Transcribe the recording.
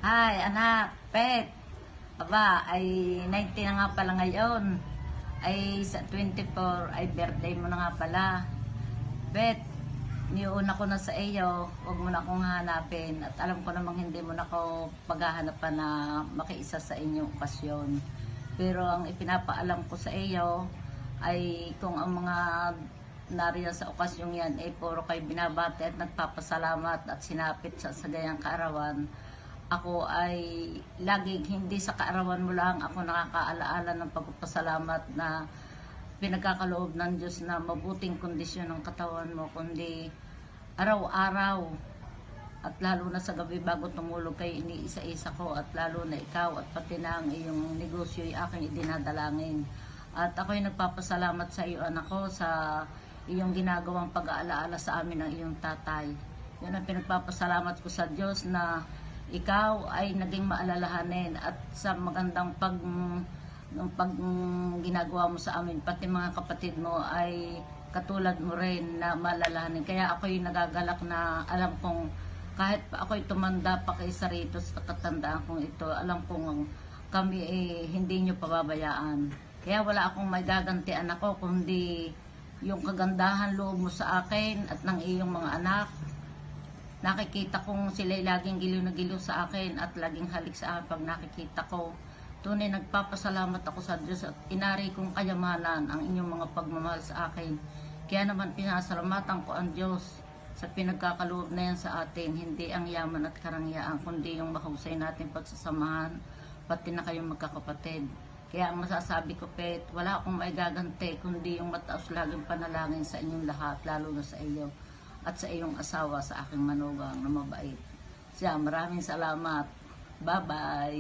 Hi, anak, Pet. Aba, ay 90 na nga pala ngayon. Ay sa 24, ay birthday mo na nga pala. Pet, niuna ko na sa iyo. Huwag mo na akong hanapin. At alam ko namang hindi mo na ako paghahanapan na makiisa sa inyong okasyon. Pero ang ipinapaalam ko sa iyo ay kung ang mga nariyan sa okasyong yan ay puro kay binabati at nagpapasalamat at sinapit sa sagayang kaarawan, ako ay laging hindi sa kaarawan mo lang ako nakakaalaala ng pagpapasalamat na pinagkakaloob ng Diyos na mabuting kondisyon ng katawan mo, kundi araw-araw at lalo na sa gabi bago tumulog kay iniisa-isa ko at lalo na ikaw at pati na ang iyong negosyo ay aking idinadalangin. At ako'y nagpapasalamat sa iyo, anak ko, sa iyong ginagawang pag-aalaala sa amin ng iyong tatay. Yun ang pinagpapasalamat ko sa Diyos na ikaw ay naging maalalahanin at sa magandang pag ginagawa mo sa amin, pati mga kapatid mo ay katulad mo rin na maalalahanin. Kaya ako'y nagagalak na alam kong kahit pa ako'y tumanda pa kay Sarito sa katandaan kong ito, alam kong kami hindi nyo pababayaan. Kaya wala akong may gagantian ako kundi yung kagandahan loob mo sa akin at ng iyong mga anak. Nakikita kong sila'y laging giliw na giliw sa akin at laging halik sa akin pag nakikita ko. Tunay nagpapasalamat ako sa Diyos at inari kong kayamanan ang inyong mga pagmamahal sa akin. Kaya naman pinasalamatan ko ang Diyos sa pinagkakaloob na yan sa atin, hindi ang yaman at karangyaan, kundi yung mahusay natin pagsasamahan, pati na kayong magkakapatid. Kaya ang masasabi ko, Pet, wala akong maigaganti, kundi yung mataas laging panalangin sa inyong lahat, lalo na sa iyo at sa iyong asawa, sa aking manugang na mabait. Siya, maraming salamat. Bye-bye.